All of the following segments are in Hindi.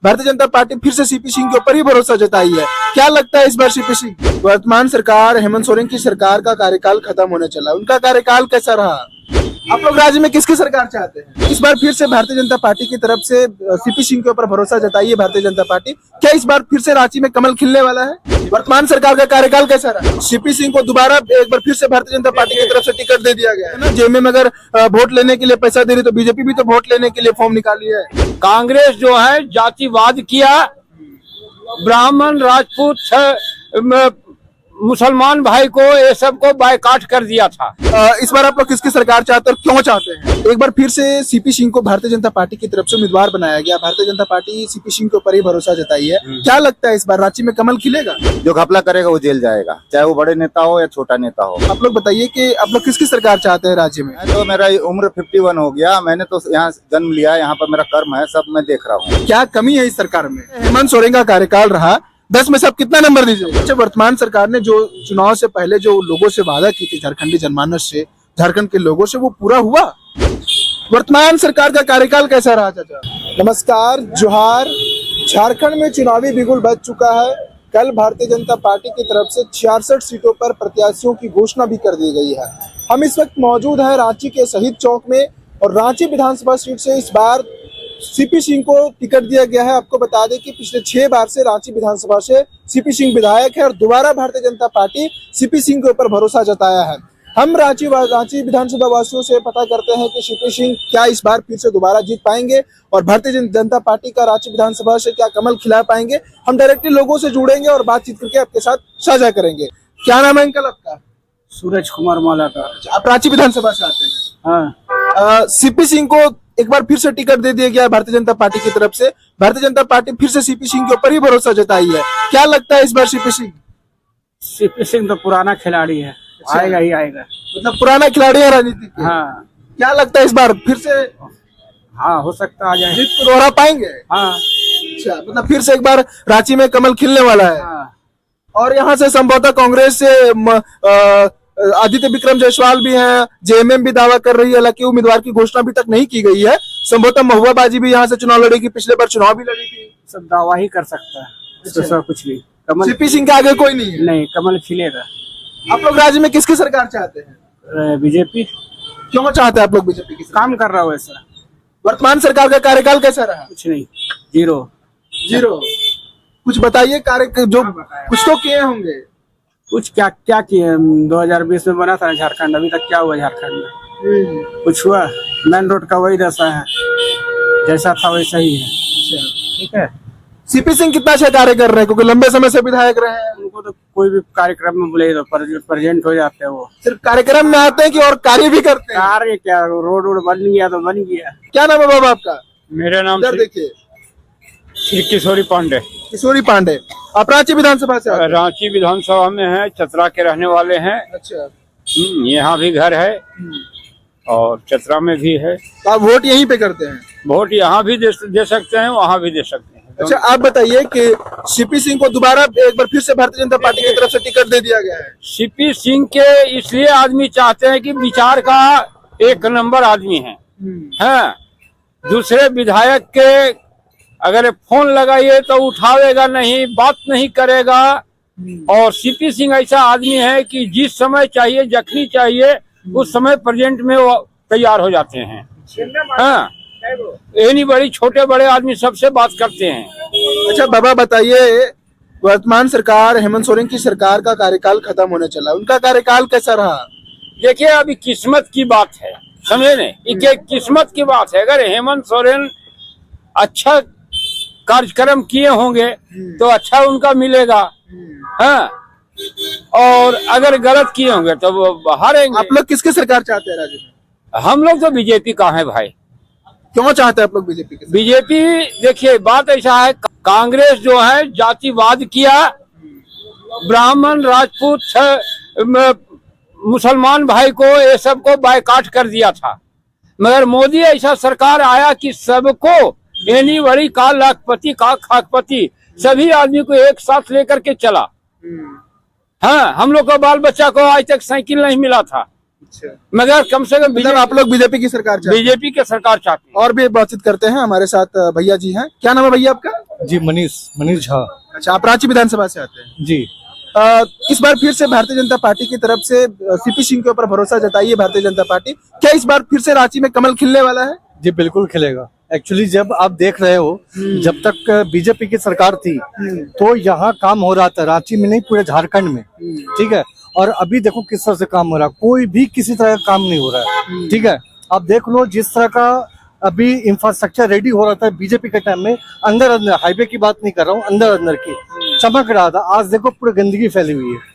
भारतीय जनता पार्टी फिर से सीपी सिंह के ऊपर ही भरोसा जताई है। क्या लगता है इस बार सीपी सिंह? वर्तमान सरकार हेमंत सोरेन की सरकार का कार्यकाल खत्म होने चला, उनका कार्यकाल कैसा रहा? आप लोग राज्य में किसकी सरकार चाहते हैं? इस बार फिर से भारतीय जनता पार्टी की तरफ से सीपी सिंह के ऊपर भरोसा जताई है भारतीय जनता पार्टी। क्या इस बार फिर से रांची में कमल खिलने वाला है? वर्तमान सरकार का कार्यकाल कैसा रहा? सीपी सिंह को दोबारा एक बार फिर से भारतीय जनता पार्टी की तरफ से टिकट दे दिया गया है ना। जेएमएम अगर वोट लेने के लिए पैसा दे रही तो बीजेपी भी तो वोट लेने के लिए फॉर्म निकाली है। कांग्रेस जो है जातिवाद किया, ब्राह्मण राजपूत मुसलमान भाई को ये सब को बायकॉट कर दिया था। इस बार आप लोग किसकी सरकार चाहते हैं और क्यों चाहते हैं? एक बार फिर से सीपी सिंह को भारतीय जनता पार्टी की तरफ से उम्मीदवार बनाया गया। भारतीय जनता पार्टी सीपी सिंह के ऊपर ही भरोसा जताई है। क्या लगता है इस बार रांची में कमल खिलेगा? जो घपला करेगा वो जेल जाएगा, चाहे वो बड़े नेता हो या छोटा नेता हो। आप लोग बताइए कि आप लोग किसकी सरकार चाहते हैं राज्य में? तो मेरा उम्र 51 हो गया, मैंने तो यहाँ जन्म लिया, यहाँ पर मेरा कर्म है, सब मैं देख रहा हूँ। क्या कमी है इस सरकार में? हेमंत सोरेन का कार्यकाल रहा, 10 में से आप कितना नंबर दीजिए? अच्छा, वर्तमान सरकार ने जो चुनाव से पहले जो लोगों से वादा की थी, झारखंडी जनमानस से, झारखंड के लोगों से, वो पूरा हुआ? वर्तमान सरकार का कार्यकाल कैसा रहा चाचा? नमस्कार, जोहार। झारखंड में चुनावी बिगुल बज चुका है। कल भारतीय जनता पार्टी की तरफ से 66 सीटों पर प्रत्याशियों की घोषणा भी कर दी गई है। हम इस वक्त मौजूद हैं रांची के शहीद चौक में और रांची विधानसभा सीट से इस बार सीपी सिंह को टिकट दिया गया है। आपको बता दें कि पिछले 6 बार से रांची विधानसभा से सीपी सिंह विधायक है और दोबारा भारतीय जनता पार्टी सीपी सिंह के ऊपर भरोसा जताया है। हम रांची विधानसभा वासियों से पता करते हैं कि सीपी सिंह क्या इस बार फिर से दोबारा जीत पाएंगे और भारतीय जनता पार्टी का रांची विधानसभा से क्या कमल खिला पाएंगे। हम डायरेक्टली लोगों से जुड़ेंगे और बातचीत करके आपके साथ साझा करेंगे। क्या नाम है अंकल आपका? सूरज कुमार माला का। आप रांची विधानसभा से आते हैं? हाँ। सीपी सिंह को एक बार फिर से टिकट दे दिया गया भारतीय जनता पार्टी की तरफ से। भारतीय जनता पार्टी फिर से सीपी सिंह के ऊपर ही भरोसा जताई है। क्या लगता है इस बार सीपी सिंह? सीपी सिंह तो पुराना खिलाड़ी है। अच्छा। आएगा ही आएगा, मतलब पुराना खिलाड़ी है राजनीति के। हाँ। क्या लगता है इस बार फिर से? हाँ, हो सकता आ जाए। जीत को दोहरा पाएंगे? हाँ। अच्छा, मतलब फिर से एक बार रांची में कमल खिलने वाला है। हाँ। और यहाँ से संभवतः कांग्रेस से आदित्य विक्रम जायसवाल भी हैं, जेएमएम भी दावा कर रही है, हालांकि उम्मीदवार की घोषणा अभी तक नहीं की गई है। संभवतः महुआ बाजी भी यहाँ से चुनाव लड़ेगी, पिछले बार चुनाव भी लड़ी थी। सब दावा ही कर सकता है। अच्छा। कुछ नहीं, कमल सीपी सिंह के आगे कोई नहीं है? नहीं, कमल खिलेगा। आप लोग राज्य में किसकी सरकार चाहते हैं? बीजेपी। क्यों चाहते हैं आप लोग बीजेपी की? काम कर रहा हो ऐसा। वर्तमान सरकार का कार्यकाल कैसा रहा? कुछ नहीं, जीरो। कुछ बताइए, कार्य जो कुछ तो किए होंगे। कुछ क्या किए? 2020 में बना था झारखंड, अभी तक क्या हुआ झारखंड में? कुछ हुआ? मेन रोड का वही दशा है, जैसा था वैसा ही है। ठीक है। सीपी सिंह कितना अच्छा कार्य कर रहे हैं, क्योंकि लंबे समय से विधायक रहे हैं। उनको तो कोई भी कार्यक्रम में बुले तो प्रेजेंट हो जाते हैं। वो सिर्फ कार्यक्रम में आते हैं कि और कार्य भी करते हैं? कार्य क्या, रोड बन गया तो बन गया। क्या नाम है बाबा आपका? मेरा नाम देखिए, श्री किशोरी पांडे। किशोरी पांडे। आप रांची विधानसभा से? रांची विधानसभा में है, चतरा के रहने वाले हैं। अच्छा। यहाँ भी घर है और चतरा में भी है। तो आप वोट यहीं पे करते हैं? वोट यहाँ भी दे सकते हैं, वहाँ भी दे सकते हैं। अच्छा, आप बताइए कि सीपी सिंह को दोबारा एक बार फिर से भारतीय जनता पार्टी की तरफ से टिकट दे दिया गया है। सीपी सिंह के इसलिए आदमी चाहते हैं कि विचार का एक नंबर आदमी है। दूसरे विधायक के अगर फोन लगाइए तो उठावेगा नहीं, बात नहीं करेगा। और सीपी सिंह ऐसा आदमी है कि जिस समय चाहिए, जखनी चाहिए, उस समय प्रेजेंट में वो तैयार हो जाते हैं। हाँ, एनी बड़ी छोटे बड़े आदमी सबसे बात करते हैं। अच्छा बाबा बताइए, वर्तमान सरकार हेमंत सोरेन की सरकार का कार्यकाल खत्म होने चला, उनका कार्यकाल कैसा रहा? देखिए, अभी किस्मत की बात है, समझे ने? ये किस्मत की बात है। अगर हेमंत सोरेन अच्छा कार्यक्रम किए होंगे तो अच्छा उनका मिलेगा। हाँ, और अगर गलत किए होंगे तो वो हारेंगे। आप लोग किसकी सरकार चाहते हैं राज्य में? हम लोग तो बीजेपी का है भाई। क्यों चाहते हैं आप लोग बीजेपी की? बीजेपी, देखिए बात ऐसा है, कांग्रेस जो है जातिवाद किया, ब्राह्मण राजपूत मुसलमान भाई को ये सब को बायकॉट कर दिया था। मगर मोदी ऐसा सरकार आया कि सबको, एनी बड़ी का लाखपति का खाकपति, सभी आदमी को एक साथ लेकर के चला। हाँ, हम लोग का बाल बच्चा को आज तक साइकिल नहीं मिला था। मगर कम से कम मतलब आप लोग बीजेपी की सरकार चाहते हैं। बीजेपी की सरकार चाहती है। और भी बातचीत करते हैं, हमारे साथ भैया जी हैं। क्या नाम है भैया आपका? जी मनीष झा। अच्छा, आप रांची विधानसभा से आते हैं। जी इस बार फिर से भारतीय जनता पार्टी की तरफ से सीपी सिंह के ऊपर भरोसा जताई है भारतीय जनता पार्टी। क्या इस बार फिर से रांची में कमल खिलने वाला है? जी बिल्कुल खिलेगा। एक्चुअली जब आप देख रहे हो, जब तक बीजेपी की सरकार थी तो यहाँ काम हो रहा था, रांची में नहीं पूरे झारखंड में, ठीक है। और अभी देखो किस तरह से काम हो रहा है, कोई भी किसी तरह का काम नहीं हो रहा है, ठीक है। आप देख लो जिस तरह का अभी इंफ्रास्ट्रक्चर रेडी हो रहा था बीजेपी के टाइम में, अंदर अंदर, हाईवे की बात नहीं कर रहा हूँ, अंदर अंदर की चमक रहा था। आज देखो पूरी गंदगी फैली हुई है।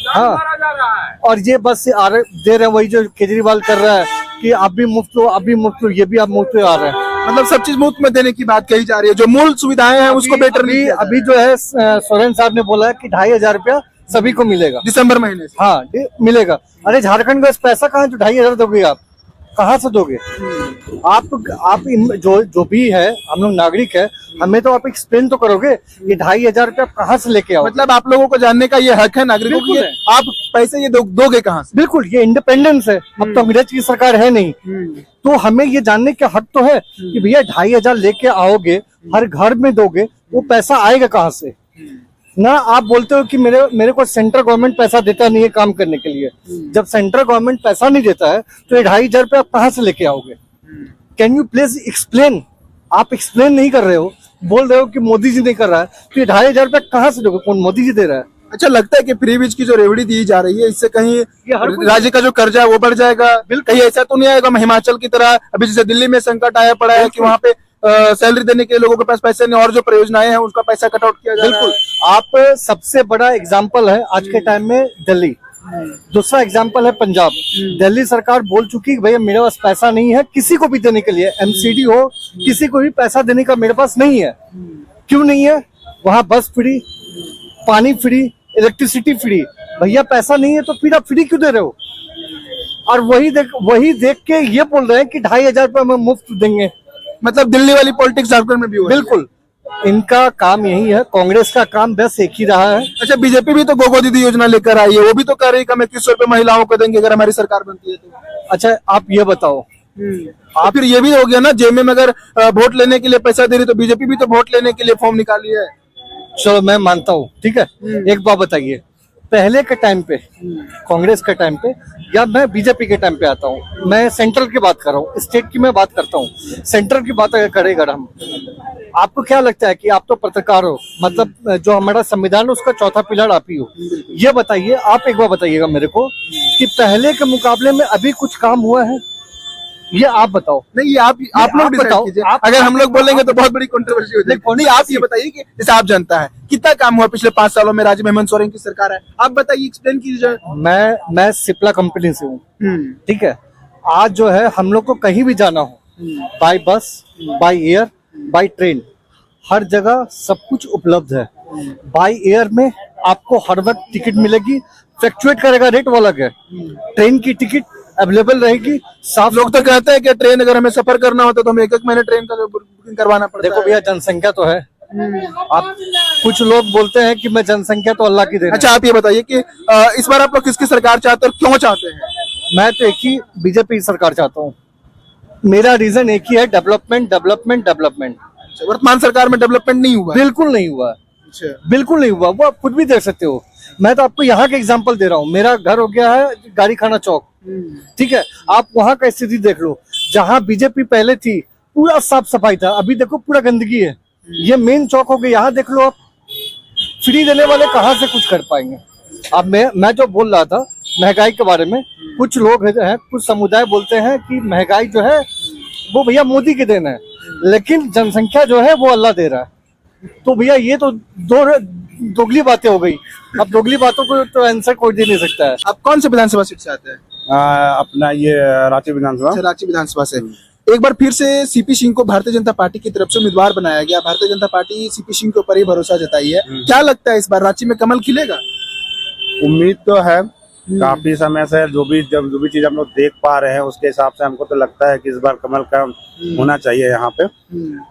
हाँ, और ये बस दे रहे हैं वही जो केजरीवाल कर रहा है कि आप भी मुफ्त लो, आप भी मुफ्त लो, ये भी आप मुफ्त में आ रहे हैं। मतलब सब चीज मुफ्त में देने की बात कही जा रही है, जो मूल सुविधाएं हैं उसको बेटर नहीं किया जा अभी जो है सोरेन साहब ने बोला है कि 2500 रुपया सभी को मिलेगा दिसंबर महीने से। हाँ मिलेगा। अरे झारखंड का पैसा कहाँ है जो 2500 दोगे? आप कहाँ से दोगे? आप जो भी है, हम लोग नागरिक है, हमें तो आप एक्सप्लेन तो करोगे ये 2500 रुपया कहाँ से लेके आओ। मतलब आप लोगों को जानने का ये हक है नागरिकों की, आप पैसे ये दोगे कहाँ से? बिल्कुल, ये इंडिपेंडेंस है। अब तो अंग्रेज की सरकार है नहीं, तो हमें ये जानने का हक तो है कि भैया 2500 लेके आओगे, हर घर में दोगे, वो पैसा आएगा कहाँ से? ना आप बोलते हो कि मेरे को सेंट्रल गवर्नमेंट पैसा देता नहीं है काम करने के लिए। जब सेंट्रल गवर्नमेंट पैसा नहीं देता है तो ये 2500 रुपये आप कहाँ से लेके आओगे? Can you please explain? आप एक्सप्लेन नहीं कर रहे हो, बोल रहे हो कि मोदी जी नहीं कर रहा है, तो ये 2500 रुपये कहाँ से दोगे? कौन मोदी जी दे रहा है? अच्छा, लगता है कि फ्री बीज की जो रेवड़ी दी जा रही है इससे कहीं राज्य का जो कर्जा है वो बढ़ जाएगा? कहीं ऐसा तो नहीं आएगा हिमाचल की तरह, अभी जैसे दिल्ली में संकट आया पड़ा है कि वहाँ पे सैलरी देने के लिए लोगों के पास पैसे नहीं, और जो परियोजनाएं हैं उसका पैसा कट आउट किया जा रहा है। बिल्कुल, आप सबसे बड़ा एग्जाम्पल है आज के टाइम में दिल्ली, दूसरा एग्जाम्पल है पंजाब। दिल्ली सरकार बोल चुकी है भैया मेरे पास पैसा नहीं है किसी को भी देने के लिए, एमसीडी हो, किसी को भी पैसा देने का मेरे पास नहीं है। क्यों नहीं है? वहाँ बस फ्री, पानी फ्री, इलेक्ट्रिसिटी फ्री। भैया पैसा नहीं है तो फिर आप फ्री क्यों दे रहे हो? और वही देख के ये बोल रहे हैं कि 2500 रुपये में मुफ्त देंगे। मतलब दिल्ली वाली पॉलिटिक्स झारखंड में भी हो रही है। बिल्कुल, इनका काम यही है, कांग्रेस का काम बस एक ही रहा है। अच्छा, बीजेपी भी तो गोगो दीदी योजना लेकर आई है, वो भी तो कह रही है कि हम 2100 रुपये महिलाओं को देंगे अगर हमारी सरकार बनती है तो। अच्छा, आप ये बताओ, आप फिर ये भी हो गया ना, जेब में अगर वोट लेने के लिए पैसा दे रही तो बीजेपी भी तो वोट लेने के लिए फॉर्म निकाली है। चलो मैं मानता हूँ, ठीक है। एक बात बताइए, पहले के टाइम पे, कांग्रेस के टाइम पे, या मैं बीजेपी के टाइम पे आता हूँ, मैं सेंट्रल की बात कर रहा हूँ, स्टेट की मैं बात करता हूँ। सेंट्रल की बात अगर करेगा हम, आपको क्या लगता है कि आप तो पत्रकार हो, मतलब जो हमारा संविधान है उसका चौथा पिलर आप ही हो। ये बताइए, आप एक बार बताइएगा मेरे को कि पहले के मुकाबले में अभी कुछ काम हुआ है? ये आप बताओ। नहीं, आप लोग बताओ। अगर हम लोग बोलेंगे तो बहुत बड़ी कंट्रोवर्सी हो जाएगी। नहीं, आप ये बताइए कि जैसे आप जानता है कितना काम हुआ पिछले 5 सालों में, राज्य में हेमंत सोरेन की सरकार है, आप बताइए, एक्सप्लेन कीजिए। मैं सिप्ला कंपनी से हूँ, ठीक है। आज जो है हम लोग को कहीं भी जाना हो, बाय बस, बाय एयर, बाय ट्रेन, हर जगह सब कुछ उपलब्ध है। बाय एयर में आपको हर वक्त टिकट मिलेगी, फ्लक्चुएट करेगा रेट वो अलग है। ट्रेन की टिकट अवेलेबल रहेगी, साफ। लोग तो कहते हैं कि ट्रेन अगर हमें सफर करना होता तो हमें 1-1 महीने ट्रेन का बुकिंग करवाना पड़ता है। देखो भैया, जनसंख्या तो है। आप कुछ लोग बोलते हैं कि मैं जनसंख्या तो अल्लाह की देन है। अच्छा, आप ये बताइए कि इस बार आप लोग किसकी सरकार चाहते हैं और क्यों चाहते हैं? मैं तो एक ही बीजेपी सरकार चाहता हूँ। मेरा रीजन एक ही है, डेवलपमेंट डेवलपमेंट डेवलपमेंट। वर्तमान सरकार में डेवलपमेंट नहीं हुआ? बिल्कुल नहीं हुआ, बिल्कुल नहीं हुआ। वो आप खुद भी देख सकते हो। मैं तो आपको यहाँ के एग्जांपल दे रहा हूँ। मेरा घर हो गया है गाड़ी खाना चौक, ठीक है। आप वहाँ का स्थिति देख लो, जहाँ बीजेपी पहले थी पूरा साफ सफाई था, अभी देखो पूरा गंदगी है। ये मेन चौक हो गया, यहाँ देख लो आप। फ्री देने वाले कहाँ से कुछ कर पाएंगे? अब मैं जो बोल रहा था महंगाई के बारे में, कुछ लोग हैं, कुछ समुदाय बोलते हैं कि महंगाई जो है वो भैया मोदी के देन है, लेकिन जनसंख्या जो है वो अल्लाह दे रहा है। तो भैया ये तो दोगली बातें हो गई। अब दोगली बातों को तो आंसर कोई दे नहीं सकता है। आप कौन से विधानसभा सीट से आते हैं? अपना ये रांची विधानसभा। रांची विधानसभा से। एक बार फिर से सीपी सिंह को भारतीय जनता पार्टी की तरफ से उम्मीदवार बनाया गया। भारतीय जनता पार्टी सीपी सिंह के ऊपर ही भरोसा जताई है। क्या लगता है इस बार रांची में कमल खिलेगा? उम्मीद तो है, काफी समय से जो भी चीज हम लोग देख पा रहे हैं उसके हिसाब से हमको तो लगता है कि इस बार कमल का होना चाहिए यहाँ पे।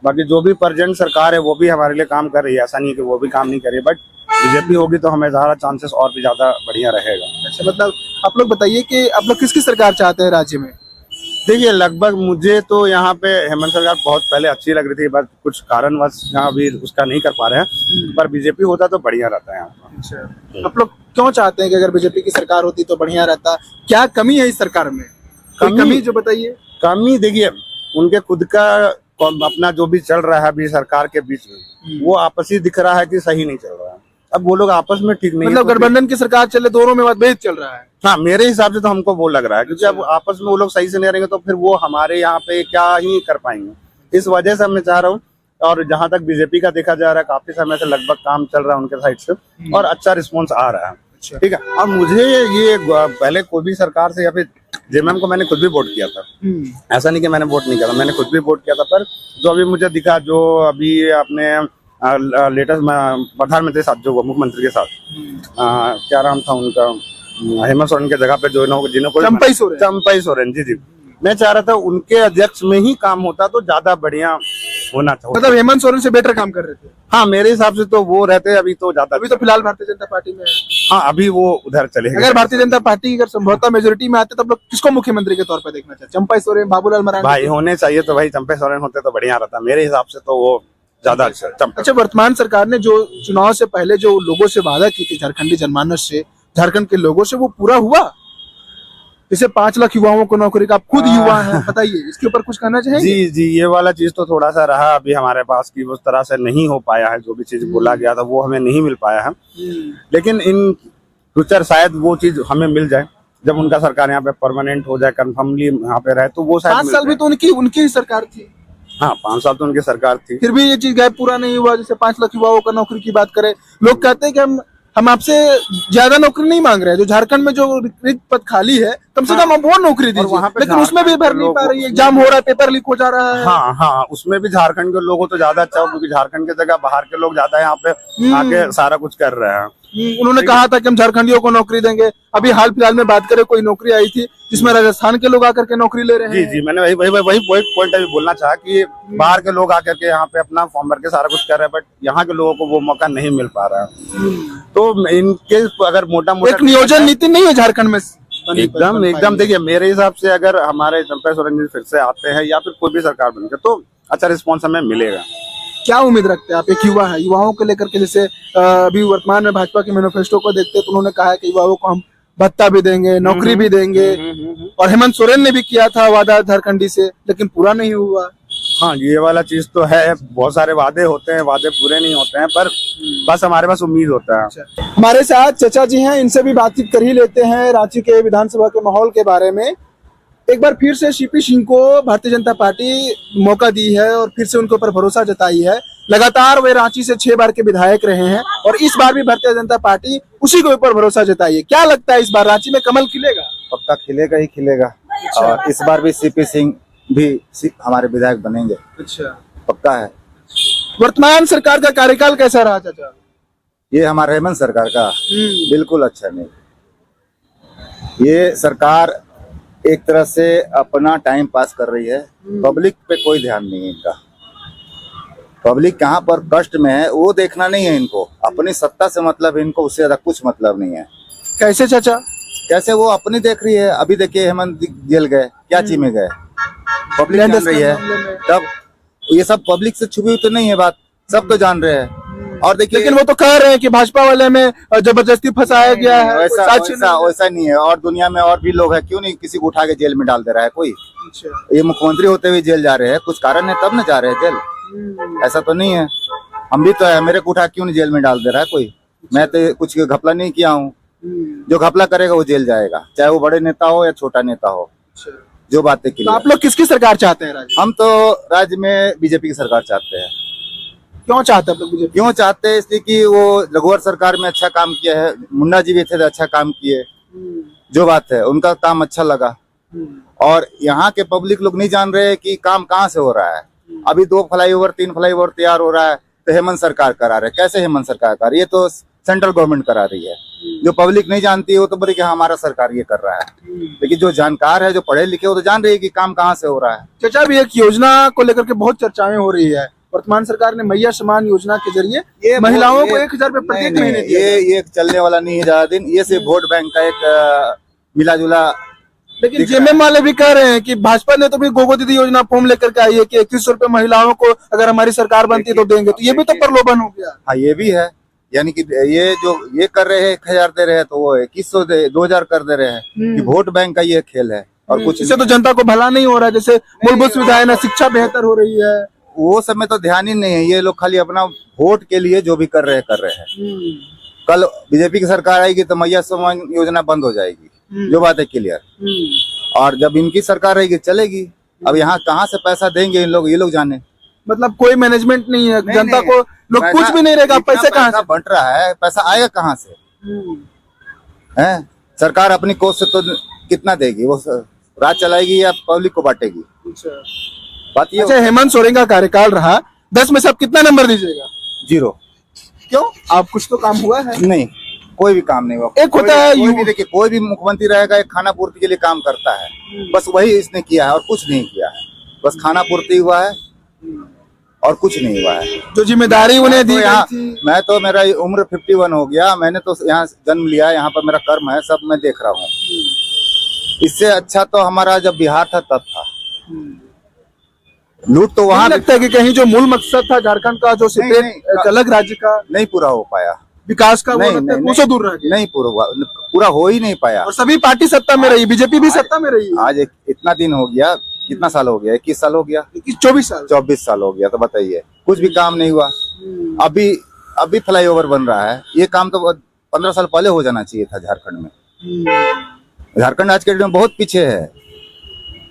बाकी जो भी प्रेजेंट सरकार है वो भी हमारे लिए काम कर रही है, ऐसा नहीं कि वो भी काम नहीं कर रही है, बट बीजेपी होगी तो हमें ज्यादा चांसेस और भी ज्यादा बढ़िया रहेगा। अच्छा, मतलब आप लोग बताइए कि आप लोग किसकी सरकार चाहते हैं राज्य में? देखिए, लगभग मुझे तो यहाँ पे हेमंत सरकार बहुत पहले अच्छी लग रही थी, बट कुछ कारणवश यहाँ भी उसका नहीं कर पा रहे हैं, पर बीजेपी होता तो बढ़िया रहता है यहाँ पर। अच्छा, आप लोग क्यों चाहते हैं कि अगर बीजेपी की सरकार होती तो बढ़िया रहता? क्या कमी है इस सरकार में? कोई कमी जो बताइए। कमी देखिए, उनके खुद का अपना जो भी चल रहा है अभी सरकार के बीच में, वो आपसी दिख रहा है कि सही नहीं चल रहा है। अब वो लोग आपस में ठीक नहीं मतलब गठबंधन की सरकार चले, दोनों में मतभेद चल रहा है। हाँ, मेरे हिसाब से तो हमको वो लग रहा है, क्योंकि अब आपस में वो लोग सही से नहीं रहेंगे तो फिर वो हमारे यहाँ पे क्या ही कर पाएंगे। इस वजह से मैं चाह रहा हूँ, और जहां तक बीजेपी का देखा जा रहा है काफी समय से लगभग काम चल रहा है उनके साइड से और अच्छा रिस्पॉन्स आ रहा है। ठीक है, और मुझे ये पहले कोई भी सरकार से या फिर जेएमएम को मैंने खुद भी वोट किया था, ऐसा नहीं कि मैंने वोट नहीं किया था, मैंने खुद भी वोट किया था। पर जो अभी मुझे दिखा, जो अभी अपने लेटेस्ट प्रधानमंत्री साथ जो मुख्यमंत्री के साथ क्या नाम था उनका, हेमंत सोरेन के जगह पे जो जिनको चंपई सोरेन जी, मैं चाह रहा था उनके अध्यक्ष में ही काम होता तो ज्यादा बढ़िया होना चाहिए। मतलब हेमंत सोरेन से बेटर काम कर रहे थे? हाँ, मेरे हिसाब से तो वो रहते अभी तो ज्यादा। अभी तो फिलहाल भारतीय जनता पार्टी में है। हाँ, अभी वो उधर चले गए। अगर भारतीय जनता पार्टी अगर संभवतः मेजोरिटी में आते तो आप लोग किसको मुख्यमंत्री के तौर पर देखना चाहते? चंपई सोरेन, बाबूलाल मरांडी? भाई होने चाहिए तो भाई चंपई सोरेन होते तो बढ़िया रहता मेरे हिसाब से, तो वो ज्यादा अच्छा। अच्छा, वर्तमान सरकार ने जो चुनाव से पहले जो लोगों से वादा की थी झारखंडी जनमानस से, झारखंड के लोगों से, वो पूरा हुआ? जैसे 5 लाख युवाओं को नौकरी का, आप खुद युवा हैं, बताइए इसके ऊपर कुछ कहना चाहेंगे? जी, ये वाला चीज तो थोड़ा सा रहा अभी हमारे पास की उस तरह से नहीं हो पाया है, जो भी चीज बोला गया था वो हमें नहीं मिल पाया है। लेकिन इन फ्यूचर शायद वो चीज हमें मिल जाए, जब उनका सरकार यहाँ पे परमानेंट हो जाए, कंफर्मली यहाँ पे रहे, तो वो शायद 5 साल भी तो उनकी ही सरकार थी। हाँ, 5 साल तो उनकी सरकार थी, फिर भी ये चीज गैप पूरा नहीं हुआ। जैसे 5 लाख युवाओं का नौकरी की बात करें, लोग कहते हैं कि हम आपसे ज्यादा नौकरी नहीं मांग रहे हैं, जो झारखंड में जो रिक्त पद खाली है कम से कम आप वो नौकरी दीजिए, लेकिन उसमें भी भर नहीं पा रही है, एग्जाम हो रहा है, पेपर लीक हो जा रहा है। हाँ, उसमें भी झारखंड के लोगों तो ज्यादा अच्छा हो, क्योंकि झारखंड की जगह बाहर के लोग ज्यादा यहाँ पे आके सारा कुछ कर रहे हैं। उन्होंने कहा था कि हम झारखंडियों को नौकरी देंगे। अभी हाल फिलहाल में बात करें, कोई नौकरी आई थी जिसमें राजस्थान के लोग आकर के नौकरी ले रहे हैं। जी, मैंने वही पॉइंट अभी बोलना चाहा कि बाहर के लोग आकर के यहाँ पे अपना फॉर्म भर के सारा कुछ कर रहे हैं, बट यहाँ के लोगों को वो मौका नहीं मिल पा रहा है। तो इनके अगर मोटा एक नियोजन नीति नहीं है झारखंड में एकदम देखिए, मेरे हिसाब से अगर हमारे चंपई सोरेन जी फिर से आते हैं या फिर कोई भी सरकार बनेगा तो अच्छा रिस्पॉन्स हमें मिलेगा। क्या उम्मीद रखते हैं आप? एक युवा है, युवाओं को लेकर के, जैसे अभी वर्तमान में भाजपा के मैनिफेस्टो को देखते हैं तो उन्होंने कहा है कि युवाओं को हम भत्ता भी देंगे, नौकरी भी देंगे, और हेमंत सोरेन ने भी किया था वादा झारखंडी से, लेकिन पूरा नहीं हुआ। हाँ, ये वाला चीज तो है, बहुत सारे वादे होते हैं, वादे पूरे नहीं होते हैं, पर बस हमारे पास उम्मीद होता है। हमारे साथ चचा जी हैं, इनसे भी बातचीत कर ही लेते हैं रांची के विधानसभा के माहौल के बारे में। एक बार फिर से सीपी सिंह को भारतीय जनता पार्टी मौका दी है और फिर से उनके ऊपर भरोसा जताई है। लगातार वे रांची से 6 बार के विधायक रहे हैं और इस बार भी भारतीय जनता पार्टी उसी के ऊपर भरोसा जताई है। क्या लगता है, इस बार रांची में कमल खिलेगा? पक्का खिलेगा ही खिलेगा। और इस बार भी सीपी सिंह भी हमारे विधायक बनेंगे। अच्छा, पक्का है। वर्तमान सरकार का कार्यकाल कैसा रहा चाचा? ये हमारे हेमंत सरकार का बिल्कुल अच्छा नहीं। ये सरकार एक तरह से अपना टाइम पास कर रही है, पब्लिक पे कोई ध्यान नहीं है इनका। पब्लिक कहाँ पर कष्ट में है वो देखना नहीं है इनको, अपनी सत्ता से मतलब इनको, उससे ज्यादा कुछ मतलब नहीं है। कैसे चाचा? कैसे वो अपनी देख रही है। अभी देखिए हेमंत जेल गए, क्या चीज में गए, पब्लिक जान रही है। तब ये सब पब्लिक से छुपी हुई तो नहीं है बात, सब तो जान रहे हैं। और देखिए, लेकिन वो तो कह रहे हैं कि भाजपा वाले में जबरदस्ती फंसाया गया है। वैसा नहीं है। और दुनिया में और भी लोग हैं, क्यों नहीं किसी को उठा के जेल में डाल दे रहा है कोई? ये मुख्यमंत्री होते हुए जेल जा रहे हैं, कुछ कारण है तब न जा रहे हैं जेल, ऐसा तो नहीं है। हम भी तो है, मेरे को उठा क्यों नहीं जेल में डाल दे रहा है कोई? मैं तो कुछ घपला नहीं किया हूँ। जो घपला करेगा वो जेल जाएगा, चाहे वो बड़े नेता हो या छोटा नेता हो। जो बातें की, तो आप लोग किसकी सरकार चाहते हैं राज्य? हम तो राज्य में बीजेपी की सरकार चाहते हैं। क्यों चाहते हैं आप लोग? क्यों चाहते हैं? इसलिए कि वो रघुवर सरकार में अच्छा काम किया है, मुन्ना जी भी थे तो अच्छा काम किए। जो बात है, उनका काम अच्छा लगा। और यहाँ के पब्लिक लोग नहीं जान रहे कि काम कहाँ से हो रहा है। अभी 2 फ्लाईओवर 3 फ्लाईओवर तैयार हो रहा है तो हेमंत सरकार करा रहे। कैसे हेमंत सरकार करा? ये तो सेंट्रल गवर्नमेंट करा रही है। जो पब्लिक नहीं जानती है वो तो बोले कि हाँ, हमारा सरकार ये कर रहा है। लेकिन जो जानकार है, जो पढ़े लिखे, वो तो जान रही है कि काम कहाँ से हो रहा है। चाचा, अभी एक योजना को लेकर के बहुत चर्चाएं हो रही है। वर्तमान सरकार ने मैया समान योजना के जरिए महिलाओं को 1,000 रुपए प्रत्येक महीने दिया। ये चलने वाला नहीं है ज्यादा दिन। ये सिर्फ वोट बैंक का एक मिला जुला। लेकिन जेएमएम वाले भी कह रहे हैं कि भाजपा ने तो भी गोगो दीदी योजना फॉर्म लेकर के आई है कि 2100 रुपए महिलाओं को अगर हमारी सरकार बनती तो देंगे। तो ये भी तो प्रलोभन हो गया। हाँ, ये भी है। यानी कि ये जो ये कर रहे हैं 1,000 दे रहे हैं, तो वो 2100 2,000 कर दे रहे हैं कि वोट बैंक का ये खेल है और कुछ इससे तो जनता को भला नहीं हो रहा है। जैसे मूलभूत सुविधाएं ना, शिक्षा बेहतर हो रही है, वो सब में तो ध्यान ही नहीं है। ये लोग खाली अपना वोट के लिए जो भी कर रहे हैं। कल बीजेपी की सरकार आएगी तो मैया समान योजना बंद हो जाएगी, जो बात है क्लियर। और जब इनकी सरकार रहेगी चलेगी। अब यहाँ कहाँ से पैसा देंगे इन लोग, ये लोग जाने। मतलब कोई मैनेजमेंट नहीं है, जनता को लोग पैसा- कुछ भी नहीं रहेगा। पैसे कहाँ पैसा से बंट रहा है, पैसा आएगा कहाँ से? है सरकार अपनी कोष से तो कितना देगी? वो राज चलाएगी या पब्लिक को बांटेगी? बात ये अच्छा, हेमंत सोरेन का कार्यकाल रहा, 10 में से आप कितना नंबर दीजिएगा? 0। क्यों? आप कुछ तो काम हुआ है? नहीं, कोई भी काम नहीं हुआ। एक होता है कोई भी देखिए, कोई भी मुख्यमंत्री रहेगा एक खाना पूर्ति के लिए काम करता है, बस वही इसने किया है और कुछ नहीं किया है। बस खाना पूर्ति हुआ है और कुछ नहीं हुआ है। जो जिम्मेदारी उन्हें दी तो गई यहाँ थी। मैं तो, मेरा उम्र 51 हो गया, मैंने तो यहाँ जन्म लिया, यहाँ पर मेरा कर्म है, सब मैं देख रहा हूँ। इससे अच्छा तो हमारा जब बिहार था तब था। लूट तो वहां लगता है कि कहीं जो मूल मकसद था झारखंड का, जो नहीं, सेपरेट अलग राज्य का नहीं पूरा हो पाया। विकास का, वो नहीं, लगता है नहीं, कोसों दूर रह गया। नहीं पूरा हो ही नहीं पाया। और सभी पार्टी सत्ता में रही, बीजेपी भी सत्ता में रही। आज इतना दिन हो गया, कितना साल हो गया? 21 साल हो गया, 24 साल 24 साल हो गया। तो बताइए, कुछ भी काम नहीं हुआ। अभी फ्लाईओवर बन रहा है। ये काम तो 15 साल पहले हो जाना चाहिए था झारखंड में। झारखंड आज के डेट में बहुत पीछे है।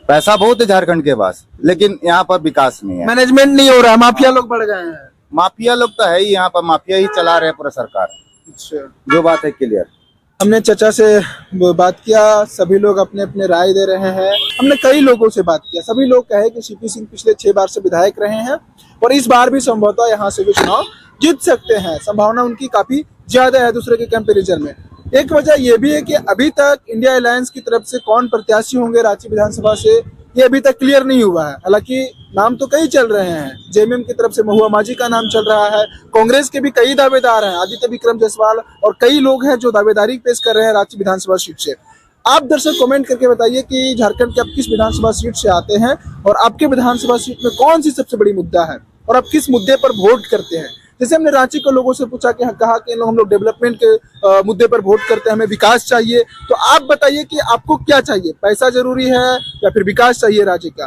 पैसा बहुत है झारखंड के पास, लेकिन यहाँ पर विकास नहीं है। मैनेजमेंट नहीं हो रहा, माफिया लोग बढ़ गए हैं। माफिया लोग तो है ही, यहाँ पर माफिया ही चला रहे हैं पूरा सरकार। अच्छा, जो बात है क्लियर। हमने चचा से बात किया, सभी लोग अपने अपने राय दे रहे हैं। हमने कई लोगों से बात किया, सभी लोग कहे कि सीपी सिंह पिछले 6 बार से विधायक रहे हैं और इस बार भी संभवतः यहाँ से भी चुनाव जीत सकते हैं। संभावना उनकी काफी ज्यादा है दूसरे के कंपेरिजन में। एक वजह यह भी है कि अभी तक इंडिया अलायंस की तरफ से कौन प्रत्याशी होंगे रांची विधानसभा से, ये अभी तक क्लियर नहीं हुआ है। हालांकि नाम तो कई चल रहे हैं। जेएमएम की तरफ से महुआ माझी का नाम चल रहा है, कांग्रेस के भी कई दावेदार हैं, आदित्य विक्रम जायसवाल और कई लोग हैं जो दावेदारी पेश कर रहे हैं रांची विधानसभा सीट से। आप दर्शक कमेंट करके बताइए कि झारखंड के आप किस विधानसभा सीट से आते हैं और आपके विधानसभा सीट में कौन सी सबसे बड़ी मुद्दा है और आप किस मुद्दे पर वोट करते हैं। जैसे हमने रांची के लोगों से पूछा कि कहा कि हम लोग डेवलपमेंट के मुद्दे पर वोट करते हैं, हमें विकास चाहिए। तो आप बताइए कि आपको क्या चाहिए, पैसा जरूरी है या फिर विकास चाहिए राज्य का।